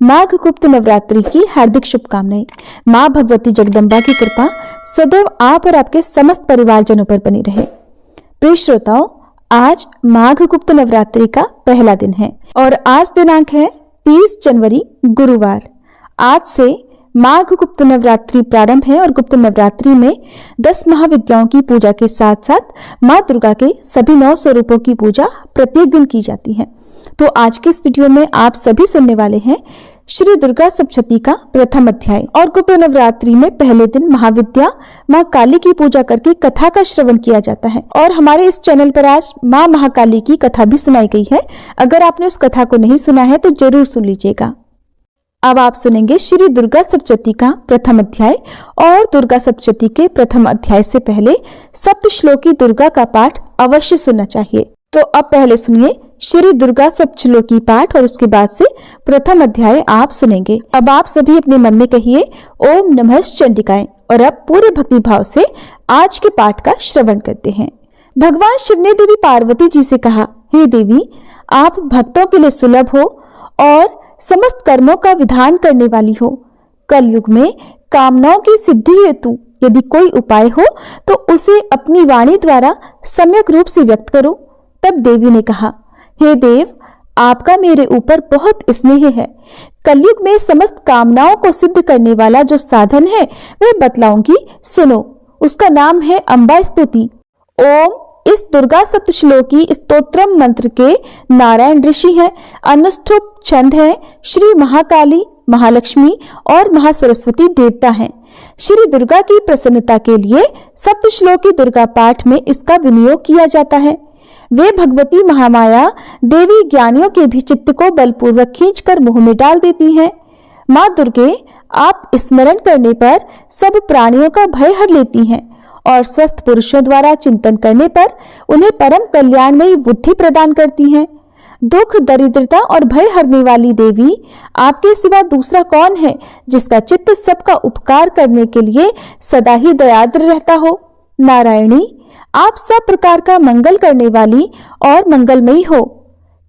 माघ गुप्त नवरात्रि की हार्दिक शुभकामनाएं। माँ भगवती जगदम्बा की कृपा सदैव आप और आपके समस्त परिवारजनों पर बनी रहे। प्रिय श्रोताओं, आज माघ गुप्त नवरात्रि का पहला दिन है और आज दिनांक है 30 जनवरी गुरुवार। आज से माघ गुप्त नवरात्रि प्रारंभ है और गुप्त नवरात्रि में 10 महाविद्याओं की पूजा के साथ साथ माँ दुर्गा के सभी 9 स्वरूपों की पूजा प्रत्येक दिन की जाती है। तो आज के इस वीडियो में आप सभी सुनने वाले हैं श्री दुर्गा सप्तशती का प्रथम अध्याय। और गुप्त नवरात्रि में पहले दिन महाविद्या माँ काली की पूजा करके कथा का श्रवण किया जाता है और हमारे इस चैनल पर आज माँ महाकाली की कथा भी सुनाई गई है। अगर आपने उस कथा को नहीं सुना है तो जरूर सुन लीजिएगा। अब आप सुनेंगे श्री दुर्गा सप्तशती का प्रथम अध्याय। और दुर्गा सप्तशती के प्रथम अध्याय से पहले सप्त श्लोकी दुर्गा का पाठ अवश्य सुनना चाहिए। तो अब पहले सुनिए श्री दुर्गा सप्तश्लोकी पाठ और उसके बाद से प्रथम अध्याय आप सुनेंगे। अब आप सभी अपने मन में कहिए ओम नमः चंडिकाय और अब पूरे भक्ति भाव से आज के पाठ का श्रवण करते हैं। भगवान शिव ने देवी पार्वती जी से कहा, हे देवी, आप भक्तों के लिए सुलभ हो और समस्त कर्मों का विधान करने वाली हो। कलयुग में कामनाओं की सिद्धि हेतु यदि कोई उपाय हो तो उसे अपनी वाणी द्वारा सम्यक रूप से व्यक्त करो। तब देवी ने कहा, हे देव, आपका मेरे ऊपर बहुत स्नेह है। कलयुग में समस्त कामनाओं को सिद्ध करने वाला जो साधन है वह बतलाऊंगी, सुनो। उसका नाम है अम्बा स्तुति। ओम इस दुर्गा सप्तश्लोकी स्तोत्रम मंत्र के नारायण ऋषि हैं। अनुष्ठुप छंद है श्री महाकाली, महालक्ष्मी और महासरस्वती देवता हैं। श्री दुर्गा की प्रसन्नता के लिए सप्तश्लोकी दुर्गा पाठ में इसका विनियोग किया जाता है। वे भगवती महामाया देवी ज्ञानियों के भी चित्त को बलपूर्वक खींचकर मुंह में डाल देती हैं। माँ दुर्गे आप स्मरण करने पर सब प्राणियों का भय हर लेती हैं और स्वस्थ पुरुषों द्वारा चिंतन करने पर उन्हें परम कल्याणमयी बुद्धि प्रदान करती हैं। दुख, दरिद्रता और भय हरने वाली देवी, आपके सिवा दूसरा कौन है जिसका चित्त सबका उपकार करने के लिए सदा ही दयाद्र रहता हो। नारायणी, आप सब प्रकार का मंगल करने वाली और मंगलमयी हो।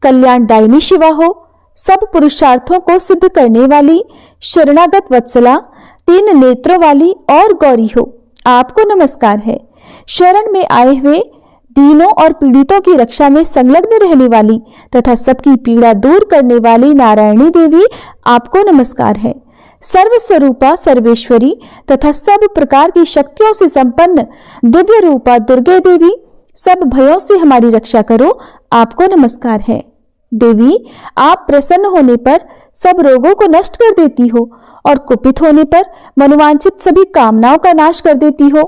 कल्याणदायिनी शिवा हो, सब पुरुषार्थों को सिद्ध करने वाली शरणागत वत्सला, 3 नेत्रों वाली और गौरी हो। आपको नमस्कार है। शरण में आए हुए दीनों और पीड़ितों की रक्षा में संलग्न रहने वाली तथा सबकी पीड़ा दूर करने वाली नारायणी देवी, आपको नमस्कार है। सर्वस्वरूपा सर्वेश्वरी तथा सब प्रकार की शक्तियों से संपन्न दिव्य रूपा दुर्गे देवी, सब भयों से हमारी रक्षा करो। आपको नमस्कार है। देवी, आप प्रसन्न होने पर सब रोगों को नष्ट कर देती हो और कुपित होने पर मनोवांछित सभी कामनाओं का नाश कर देती हो।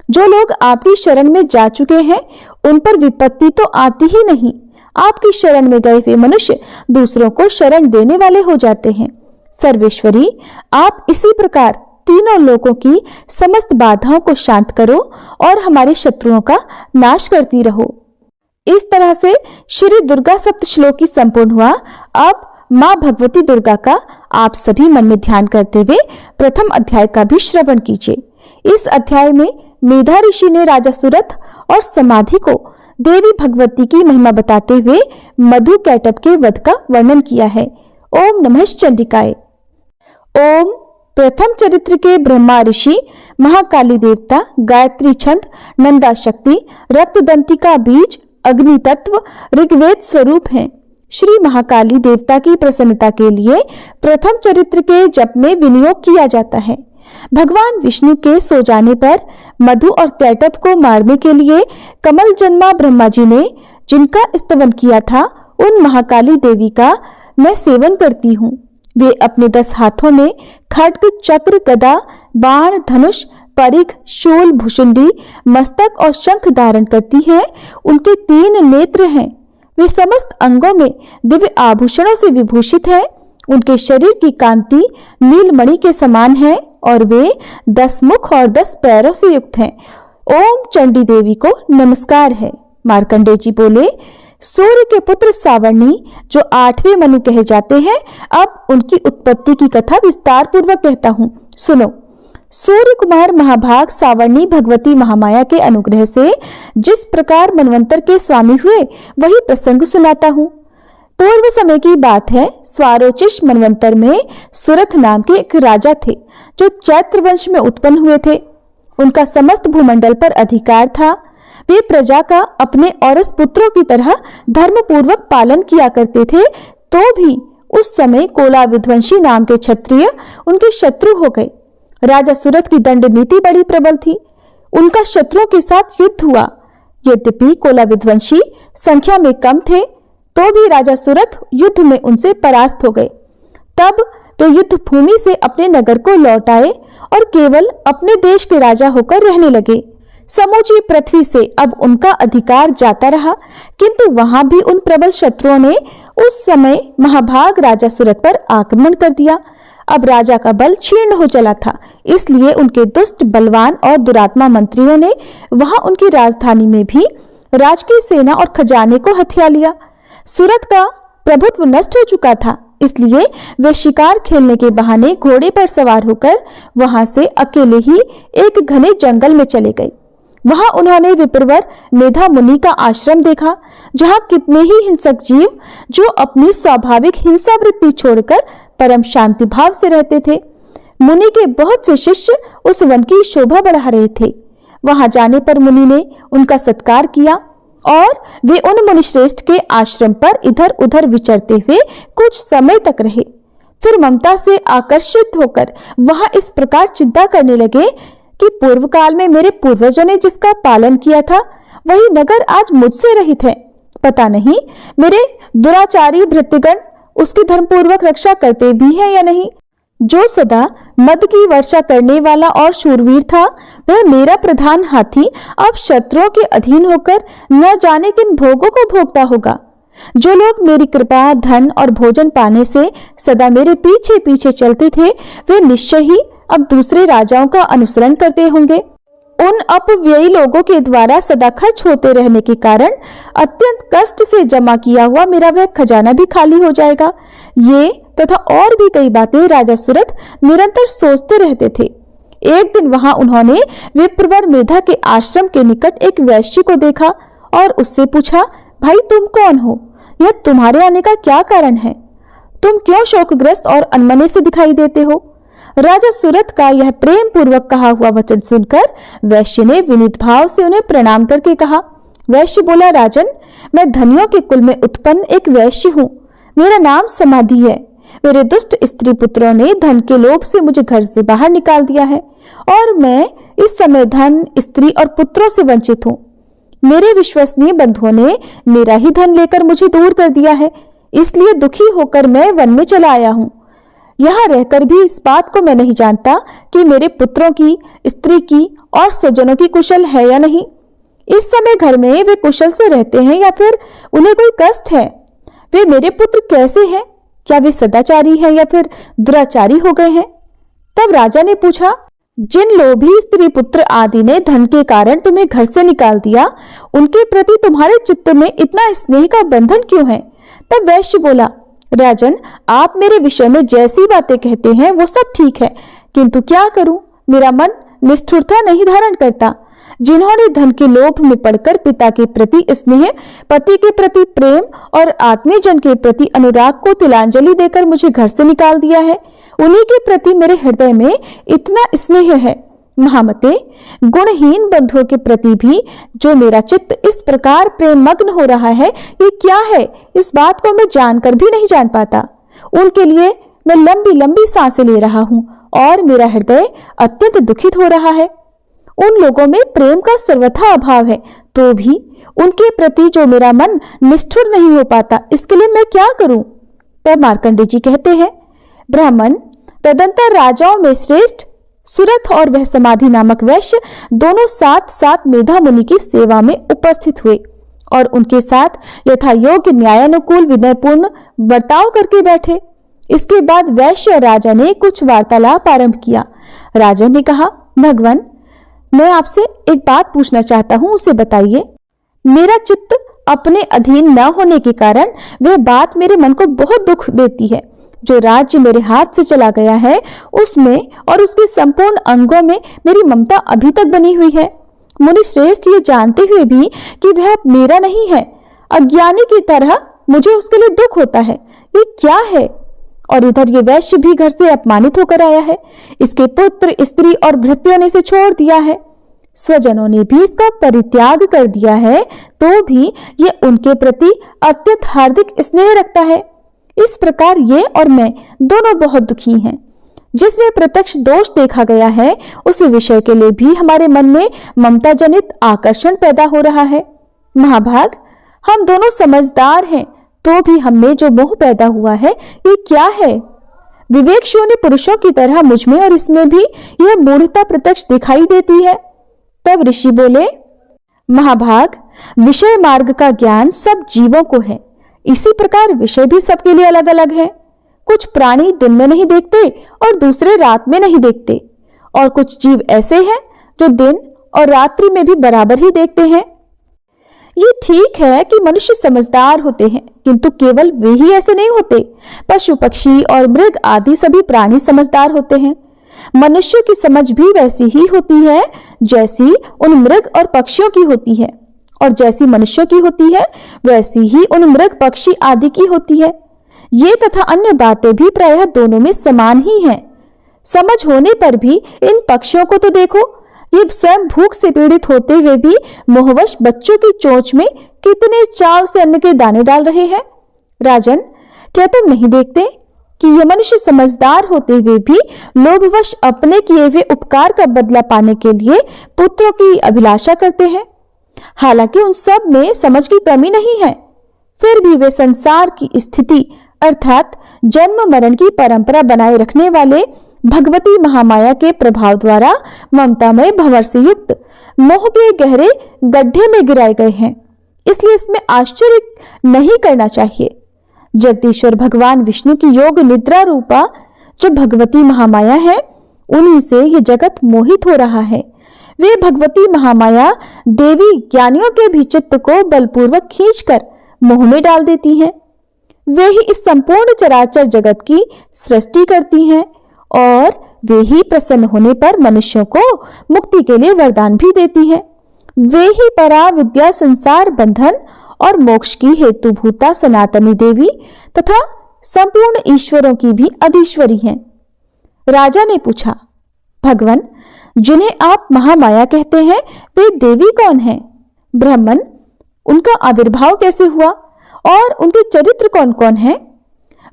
जो लोग आपकी शरण में जा चुके हैं उन पर विपत्ति तो आती ही नहीं। आपकी शरण में गए हुए मनुष्य दूसरों को शरण देने वाले हो जाते हैं। सर्वेश्वरी, आप इसी प्रकार तीनों लोकों की समस्त बाधाओं को शांत करो और हमारे शत्रुओं का नाश करती रहो। इस तरह से श्री दुर्गा सप्तश्लोकी संपूर्ण हुआ। अब माँ भगवती दुर्गा का आप सभी मन में ध्यान करते हुए प्रथम अध्याय का भी श्रवण कीजिए। इस अध्याय में मेधा ऋषि ने राजा सुरथ और समाधि को देवी भगवती की महिमा बताते हुए मधु कैटभ के वध का वर्णन किया है। ओम नमः चंडिकाय। ओम प्रथम चरित्र के ब्रह्मा ऋषि, महाकाली देवता, गायत्री छंद, नंदा शक्ति, रक्तदंतिका बीज, अग्नि तत्व, ऋग्वेद स्वरूप हैं। श्री महाकाली देवता की प्रसन्नता के लिए प्रथम चरित्र के जप में विनियोग किया जाता है। भगवान विष्णु के सो जाने पर मधु और कैटभ को मारने के लिए कमल जन्मा ब्रह्मा जी ने जिनका स्तवन किया था, उन महाकाली देवी का मैं सेवन करती हूँ। वे अपने 10 हाथों में खड्ग, चक्र, गदा, बाण, धनुष, परिघ, शूल, भुशुंडी, मस्तक और शंख धारण करती हैं। उनके 3 नेत्र हैं। वे समस्त अंगों में दिव्य आभूषणों से विभूषित हैं। उनके शरीर की कांति नीलमणि के समान है और वे 10 मुख और 10 पैरों से युक्त हैं। ओम चंडी देवी को नमस्कार है। मार्कंडेय जी बोले, सूर्य के पुत्र सावर्णी जो 8वें मनु कहे जाते हैं, अब उनकी उत्पत्ति की कथा विस्तार पूर्वक कहता हूँ, सुनो। सूर्य कुमार महाभाग सावर्णी भगवती महामाया के अनुग्रह से जिस प्रकार मनवंतर के स्वामी हुए वही प्रसंग सुनाता हूँ। पूर्व समय की बात है। स्वारोचिष मनवंतर में सुरथ नाम के एक राजा थे जो चैत्र वंश में उत्पन्न हुए थे। उनका समस्त भूमंडल पर अधिकार था। वे प्रजा का अपने औरस पुत्रों की तरह धर्मपूर्वक पालन किया करते थे। तो भी उस समय कोला विध्वंसी नाम के क्षत्रिय उनके शत्रु हो गए। राजा सुरथ की दंड नीति बड़ी प्रबल थी। उनका शत्रुओं के साथ युद्ध हुआ। यद्यपि कोला विध्वंसी संख्या में कम थे, तो भी राजा सुरथ युद्ध में उनसे परास्त हो गए। तब वे युद्ध भूमि से अपने नगर को लौट आए और केवल अपने देश के राजा होकर रहने लगे। समूची पृथ्वी से अब उनका अधिकार जाता रहा, किंतु वहां भी उन प्रबल शत्रुओं ने उस समय महाभाग राजा सुरथ पर आक्रमण कर दिया। अब राजा का बल क्षीण हो चला था, इसलिए उनके दुष्ट, बलवान और दुरात्मा मंत्रियों ने वहां उनकी राजधानी में भी राजकीय सेना और खजाने को हथिया लिया। सुरथ का प्रभुत्व नष्ट हो चुका था, इसलिए वे शिकार खेलने के बहाने घोड़े पर सवार होकर वहां से अकेले ही एक घने जंगल में चले गए। वहां उन्होंने विप्रवर मेधा मुनि का आश्रम देखा, जहां कितने ही हिंसक जीव जो अपनी स्वाभाविक हिंसा वृत्ति छोड़कर परम शांति भाव से रहते थे। मुनि के बहुत से शिष्य उस वन की शोभा बढ़ा रहे थे। वहां जाने पर मुनि ने उनका सत्कार किया और वे उन मुनिश्रेष्ठ के आश्रम पर इधर उधर विचरते हुए कुछ समय तक रहे। फिर ममता से आकर्षित होकर वहां इस प्रकार चिंता करने लगे कि पूर्व काल में मेरे पूर्वजों ने जिसका पालन किया था, वही नगर आज मुझसे रहित है। पता नहीं मेरे दुराचारी भृत्यगण उसकी धर्मपूर्वक रक्षा करते भी हैं या नहीं। जो सदा मद की वर्षा करने वाला और शूरवीर था, वह मेरा प्रधान हाथी अब शत्रुओं के अधीन होकर न जाने किन भोगों को भोगता होगा। जो लोग मेरी कृपा, धन और भोजन पाने से सदा मेरे पीछे पीछे चलते थे, वे निश्चय ही अब दूसरे राजाओं का अनुसरण करते होंगे। उन अपव्ययी लोगों के द्वारा सदा खर्च होते रहने के कारण अत्यंत कष्ट से जमा किया हुआ मेरा वह खजाना भी खाली हो जाएगा। ये तथा और भी कई बातें राजा सुरथ निरंतर सोचते रहते थे। एक दिन वहां उन्होंने विप्रवर मेधा के आश्रम के निकट एक वैश्य को देखा और उससे पूछा, भाई तुम कौन हो? यह तुम्हारे आने का क्या कारण है? तुम क्यों शोकग्रस्त और अनमने से दिखाई देते हो? राजा सुरथ का यह प्रेम पूर्वक कहा हुआ वचन सुनकर वैश्य ने विनीत भाव से उन्हें प्रणाम करके कहा। वैश्य बोला, राजन, मैं धनियों के कुल में उत्पन्न एक वैश्य हूँ। मेरा नाम समाधि है। मेरे दुष्ट स्त्री पुत्रों ने धन के लोभ से मुझे घर से बाहर निकाल दिया है और मैं इस समय धन, स्त्री और पुत्रों से वंचित हूँ। मेरे विश्वसनीय बंधुओं ने मेरा ही धन लेकर मुझे दूर कर दिया है, इसलिए दुखी होकर मैं वन में चला आया हूँ। यहाँ रहकर भी इस बात को मैं नहीं जानता कि मेरे पुत्रों की, स्त्री की और स्वजनों की कुशल है या नहीं। इस समय घर में वे कुशल से रहते हैं या फिर उन्हें कोई कष्ट है? वे मेरे पुत्र कैसे हैं? क्या वे सदाचारी हैं या फिर दुराचारी हो गए हैं? तब राजा ने पूछा, जिन लोभी स्त्री पुत्र आदि ने धन के कारण तुम्हें घर से निकाल दिया, उनके प्रति तुम्हारे चित्त में इतना स्नेह का बंधन क्यों है? तब वैश्य बोला, राजन, आप मेरे विषय में जैसी बातें कहते हैं वो सब ठीक है, किंतु क्या करूं, मेरा मन निष्ठुरता नहीं धारण करता। जिन्होंने धन के लोभ में पड़कर पिता के प्रति स्नेह, पति के प्रति प्रेम और आत्मीयजन के प्रति अनुराग को तिलांजलि देकर मुझे घर से निकाल दिया है, उन्हीं के प्रति मेरे हृदय में इतना स्नेह है। महामते, गुणहीन बंधुओं के प्रति भी जो मेरा चित्त इस प्रकार प्रेम मग्न हो रहा है, ये क्या है? इस बात को मैं जानकर भी नहीं जान पाता। उनके लिए मैं लंबी लंबी सांसें ले रहा हूँ और मेरा हृदय अत्यंत दुखित हो रहा है। उन लोगों में प्रेम का सर्वथा अभाव है, तो भी उनके प्रति जो मेरा मन निष्ठुर नहीं हो पाता, इसके लिए मैं क्या करूं? तब मार्कंडेय जी कहते हैं, ब्राह्मण, तदंतर राजाओं में श्रेष्ठ सुरथ और वह समाधि नामक वैश्य दोनों साथ साथ मेधा मुनि की सेवा में उपस्थित हुए और उनके साथ यथा योग्य न्यायानुकूल विनयपूर्ण बर्ताव करके बैठे। इसके बाद वैश्य और राजा ने कुछ वार्तालाप आरंभ किया। राजा ने कहा, भगवान, मैं आपसे एक बात पूछना चाहता हूं, उसे बताइए। मेरा चित्त अपने अधीन न होने के कारण वह बात मेरे मन को बहुत दुख देती है। जो राज्य मेरे हाथ से चला गया है, उसमें और उसके संपूर्ण अंगों में मेरी ममता अभी तक बनी हुई है। मुनि श्रेष्ठ ये जानते हुए भी कि वह मेरा नहीं है, अज्ञानी की तरह मुझे उसके लिए दुख होता है। ये क्या है? और इधर ये वैश्य भी घर से अपमानित होकर आया है। इसके पुत्र, स्त्री और भृत्यों ने इसे छोड़ दिया है। स्वजनों ने भी इसका परित्याग कर दिया है, तो भी ये उनके प्रति अत्यंत हार्दिक स्नेह रखता है। इस प्रकार ये और मैं दोनों बहुत दुखी हैं। जिसमें प्रत्यक्ष दोष देखा गया है, उस विषय के लिए भी हमारे मन में ममता जनित आकर्षण पैदा हो रहा है। महाभाग, हम दोनों समझदार हैं, तो भी हम में जो मोह पैदा हुआ है, ये क्या है? विवेक शून्य पुरुषों की तरह मुझमें और इसमें भी यह मूढ़ता प्रत्यक्ष दिखाई देती है। तब ऋषि बोले, महाभाग, विषय मार्ग का ज्ञान सब जीवों को है। इसी प्रकार विषय भी सबके लिए अलग अलग है। कुछ प्राणी दिन में नहीं देखते और दूसरे रात में नहीं देखते, और कुछ जीव ऐसे हैं जो दिन और रात्रि में भी बराबर ही देखते हैं। ये ठीक है कि मनुष्य समझदार होते हैं, किंतु केवल वे ही ऐसे नहीं होते। पशु, पक्षी और मृग आदि सभी प्राणी समझदार होते हैं। मनुष्य की समझ भी वैसी ही होती है जैसी उन मृग और पक्षियों की होती है, और जैसी मनुष्यों की होती है वैसी ही उन मृग, पक्षी आदि की होती है। ये तथा अन्य बातें भी प्रायः दोनों में समान ही हैं। समझ होने पर भी इन पक्षियों को तो देखो, ये स्वयं भूख से पीड़ित होते हुए भी मोहवश बच्चों की चोंच में कितने चाव से अन्न के दाने डाल रहे हैं। राजन, क्या तुम नहीं देखते कि ये मनुष्य समझदार होते हुए भी लोभवश अपने किए हुए उपकार का बदला पाने के लिए पुत्रों की अभिलाषा करते हैं? हालांकि उन सब में समझ की कमी नहीं है, फिर भी वे संसार की स्थिति अर्थात जन्म मरण की परंपरा बनाए रखने वाले भगवती महामाया के प्रभाव द्वारा ममतामय भंवर से युक्त मोह के गहरे गड्ढे में गिराए गए हैं। इसलिए इसमें आश्चर्य नहीं करना चाहिए। जगदीश्वर भगवान विष्णु की योग निद्रा रूपा जो भगवती महामाया है, उन्हीं से ये जगत मोहित हो रहा है। वे भगवती महामाया देवी ज्ञानियों के भी चित्त को बलपूर्वक खींचकर मोह में डाल देती हैं। वे ही इस संपूर्ण चराचर जगत की सृष्टि करती हैं, और वे ही प्रसन्न होने पर मनुष्यों को मुक्ति के लिए वरदान भी देती हैं। वे ही परा विद्या, संसार बंधन और मोक्ष की हेतुभूता सनातनी देवी तथा संपूर्ण ईश्वरों की भी अधीश्वरी हैं। राजा ने पूछा, भगवन, जिन्हें आप महामाया कहते हैं, वे देवी कौन हैं? ब्राह्मण, उनका आविर्भाव कैसे हुआ और उनके चरित्र कौन कौन हैं?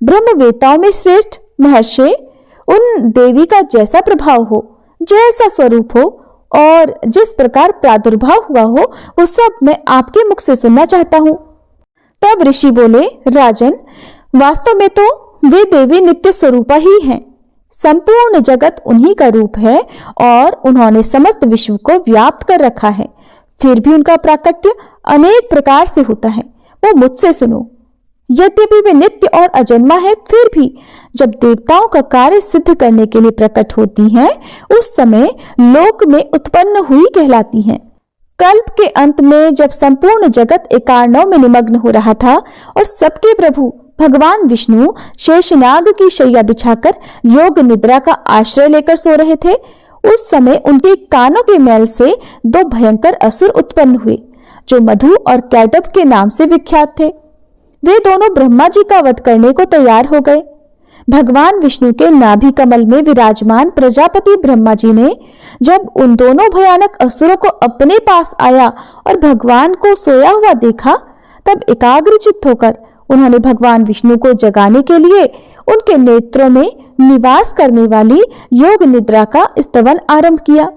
ब्रह्मवेताओं में श्रेष्ठ महर्षि, उन देवी का जैसा प्रभाव हो, जैसा स्वरूप हो और जिस प्रकार प्रादुर्भाव हुआ हो, वो सब मैं आपके मुख से सुनना चाहता हूं। तब ऋषि बोले, राजन, वास्तव में तो वे देवी नित्य स्वरूपा ही हैं। संपूर्ण जगत उन्हीं का रूप है और उन्होंने समस्त विश्व को व्याप्त कर रखा है। फिर भी उनका प्राकट्य अनेक प्रकार से होता है। वो मुझसे सुनो। यद्यपि वे नित्य और अजन्मा है, फिर भी जब देवताओं का कार्य सिद्ध करने के लिए प्रकट होती हैं, उस समय लोक में उत्पन्न हुई कहलाती हैं। कल्प के अंत में जब संपूर्ण जगत एकार्णव में निमग्न हो रहा था और सबके प्रभु भगवान विष्णु शेषनाग की शैया बिछाकर योग निद्रा का आश्रय लेकर सो रहे थे, उस समय उनके कानों के मैल से दो भयंकर असुर उत्पन्न हुए, जो मधु और कैटब के नाम से विख्यात थे। वे दोनों ब्रह्मा जी का वध करने को तैयार हो गए। भगवान विष्णु के नाभि कमल में विराजमान प्रजापति ब्रह्मा जी ने जब उन दोनों भयानक असुरों को अपने पास आया और भगवान को सोया हुआ देखा, तब एकाग्रचित्त होकर उन्होंने भगवान विष्णु को जगाने के लिए उनके नेत्रों में निवास करने वाली योग निद्रा का स्तवन आरंभ किया,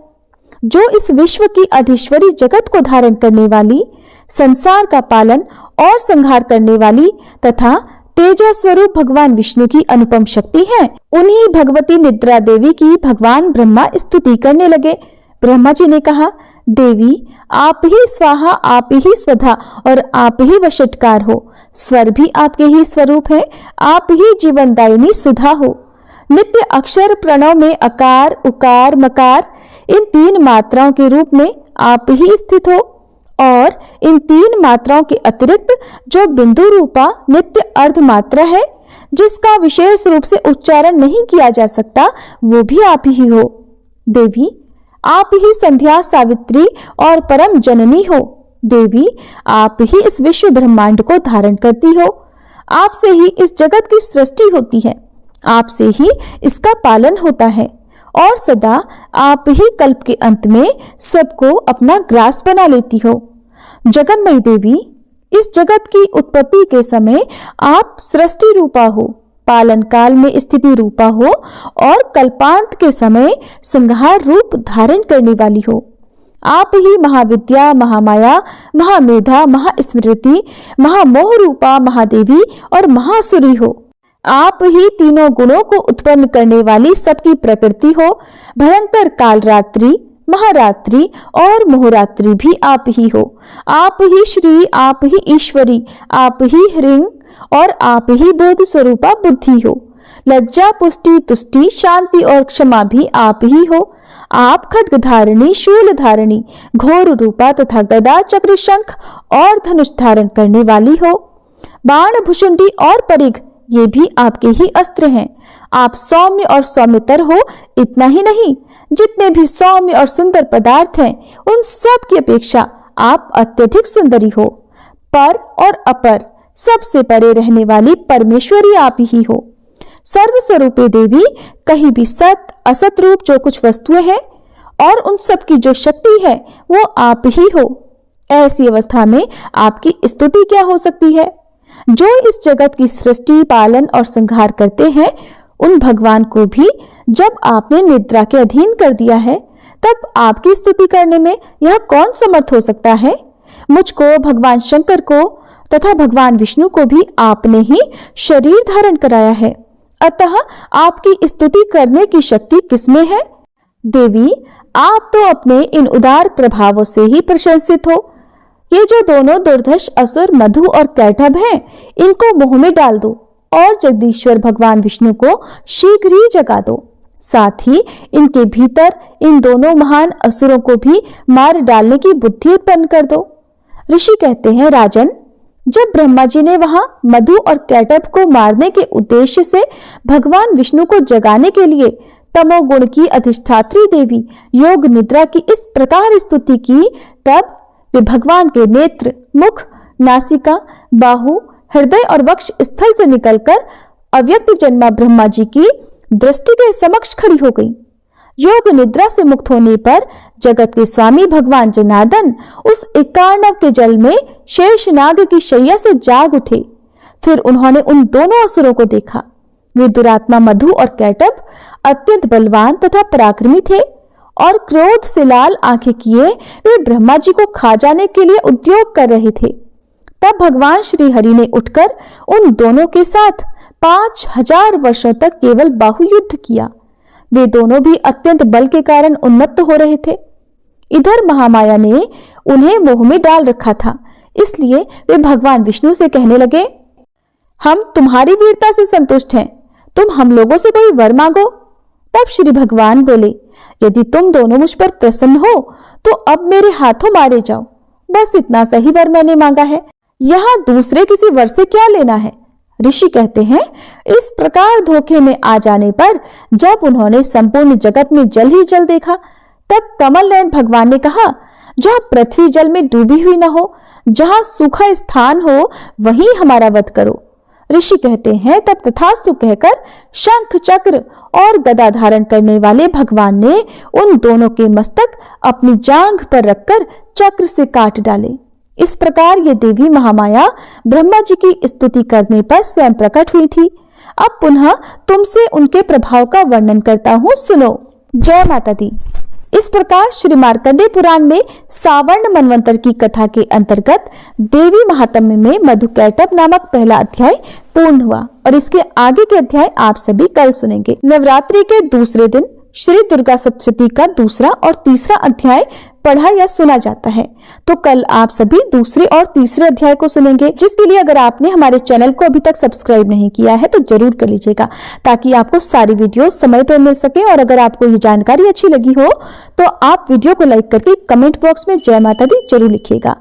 जो इस विश्व की अधीश्वरी जगत को धारण करने वाली, संसार का पालन और संहार करने वाली तथा तेजा स्वरूप भगवान विष्णु की अनुपम शक्ति है। उन्हीं भगवती निद्रा देवी की भगवान ब्रह्मा स्तुति करने लगे। ब्रह्मा जी ने कहा, देवी, आप ही स्वाहा, आप ही स्वधा और आप ही वशटकार हो। स्वर भी आपके ही स्वरूप है, आप ही जीवनदायिनी सुधा हो। नित्य अक्षर प्रणव में अकार, उकार, मकार, इन तीन मात्राओं के रूप में आप ही स्थित हो, और इन तीन मात्राओं के अतिरिक्त जो बिंदु रूपा नित्य अर्ध मात्रा है, जिसका विशेष रूप से उच्चारण नहीं किया जा सकता, वो भी आप ही हो। देवी, आप ही संध्या, सावित्री और परम जननी हो। देवी, आप ही इस विश्व ब्रह्मांड को धारण करती हो। आपसे ही इस जगत की सृष्टि होती है, आपसे ही इसका पालन होता है और सदा आप ही कल्प के अंत में सबको अपना ग्रास बना लेती हो। जगन्मयी देवी, इस जगत की उत्पत्ति के समय आप सृष्टि रूपा हो, पालन काल में स्थिति रूपा हो और कल्पांत के समय संहार रूप धारण करने वाली हो। आप ही महाविद्या, महामाया, महामेधा, महास्मृति, महामोह रूपा महादेवी और महासुरी हो। आप ही तीनों गुणों को उत्पन्न करने वाली सबकी प्रकृति हो। भयंकर कालरात्रि, महारात्रि और मोहरात्रि भी आप ही हो। आप ही श्री, आप ही ईश्वरी, आप ही ह्रीं और आप ही बोध स्वरूपा बुद्धि हो। लज्जा, पुष्टि, तुष्टि, शांति और क्षमा भी आप ही हो। आप खड्ग धारिणी, शूल धारिणी, घोर रूपा तथा गदा, चक्र, शंख और धनुष धारण करने वाली हो। बाण, भुषुंडी और परिघ ये भी आपके ही अस्त्र हैं। आप सौम्य और सौम्यतर हो। इतना ही नहीं, जितने भी सौम्य और सुंदर पदार्थ हैं उन सब की अपेक्षा आप अत्यधिक सुंदरी हो। पर और अपर सबसे परे रहने वाली परमेश्वरी आप ही हो। सर्वस्वरूपे देवी, कहीं भी सत असत रूप जो कुछ वस्तुएं हैं और उन सब की जो शक्ति है वो आप ही हो। ऐसी अवस्था में आपकी स्तुति क्या हो सकती है? जो इस जगत की सृष्टि, पालन और संहार करते हैं, उन भगवान को भी जब आपने निद्रा के अधीन कर दिया है, तब आपकी स्तुति करने में यह कौन समर्थ हो सकता है? मुझको, भगवान शंकर को तथा भगवान विष्णु को भी आपने ही शरीर धारण कराया है, अतः आपकी स्तुति करने की शक्ति किसमें है? देवी, आप तो अपने इन उदार प्रभावों से ही प्रशंसित हो। ये जो दोनों दुर्धर्ष असुर मधु और कैटभ हैं, इनको मोह में डाल दो और जगदीश्वर भगवान विष्णु को शीघ्र ही जगा दो। साथ ही इनके भीतर इन दोनों महान असुरों को भी मार डालने की बुद्धि उत्पन्न कर दो। ऋषि कहते हैं, राजन, जब ब्रह्मा जी ने वहां मधु और कैटभ को मारने के उद्देश्य से भगवान विष्णु को जगाने के लिए तमोगुण की अधिष्ठात्री देवी योग निद्रा की इस प्रकार स्तुति की, तब वे भगवान के नेत्र, मुख, नासिका, बाहु, हृदय और वक्ष स्थल से निकलकर अव्यक्त जन्मा ब्रह्मा जी की दृष्टि के समक्ष खड़ी हो गई। योग निद्रा से मुक्त होने पर जगत के स्वामी भगवान जनार्दन उस एकार्णव के जल में शेषनाग की शैया से जाग उठे। फिर उन्होंने उन दोनों असुरों को देखा। वे दुरात्मा मधु और कैटभ अत्यंत बलवान तथा पराक्रमी थे और क्रोध से लाल आंखें किए वे ब्रह्मा जी को खा जाने के लिए उद्योग कर रहे थे। तब भगवान श्री हरि ने उठकर उन दोनों के साथ 5000 वर्षों तक केवल बाहुयुद्ध किया। वे दोनों भी अत्यंत बल के कारण उन्मत्त हो रहे थे। इधर महामाया ने उन्हें मोह में डाल रखा था, इसलिए वे भगवान विष्णु से कहने लगे, हम तुम्हारी वीरता से संतुष्ट हैं, तुम हम लोगों से कोई वर मांगो। तब श्री भगवान बोले, यदि तुम दोनों मुझ पर प्रसन्न हो तो अब मेरे हाथों मारे जाओ। बस इतना सही वर मैंने मांगा है, यहाँ दूसरे किसी वर से क्या लेना है। ऋषि कहते हैं, इस प्रकार धोखे में आ जाने पर जब उन्होंने संपूर्ण जगत में जल ही जल देखा, तब कमल नयन भगवान ने कहा, जहाँ पृथ्वी जल में डूबी हुई न हो, जहाँ सूखा स्थान हो, वहीं हमारा वध करो। ऋषि कहते हैं, तब तथास्तु कहकर शंख, चक्र और गदा धारण करने वाले भगवान ने उन दोनों के मस्तक अपनी जांघ पर रखकर चक्र से काट डाले। इस प्रकार ये देवी महामाया ब्रह्मा जी की स्तुति करने पर स्वयं प्रकट हुई थी। अब पुनः तुमसे उनके प्रभाव का वर्णन करता हूँ, सुनो। जय माता दी। इस प्रकार श्री मार्कंडेय पुराण में सावर्ण मनवंतर की कथा के अंतर्गत देवी महात्म्य में मधुकैटभ नामक पहला अध्याय पूर्ण हुआ और इसके आगे के अध्याय आप सभी कल सुनेंगे। नवरात्रि के दूसरे दिन श्री दुर्गा सप्तशती का दूसरा और तीसरा अध्याय पढ़ा या सुना जाता है, तो कल आप सभी दूसरे और तीसरे अध्याय को सुनेंगे, जिसके लिए अगर आपने हमारे चैनल को अभी तक सब्सक्राइब नहीं किया है तो जरूर कर लीजिएगा, ताकि आपको सारी वीडियो समय पर मिल सके। और अगर आपको ये जानकारी अच्छी लगी हो तो आप वीडियो को लाइक करके कमेंट बॉक्स में जय माता दी जरूर लिखिएगा।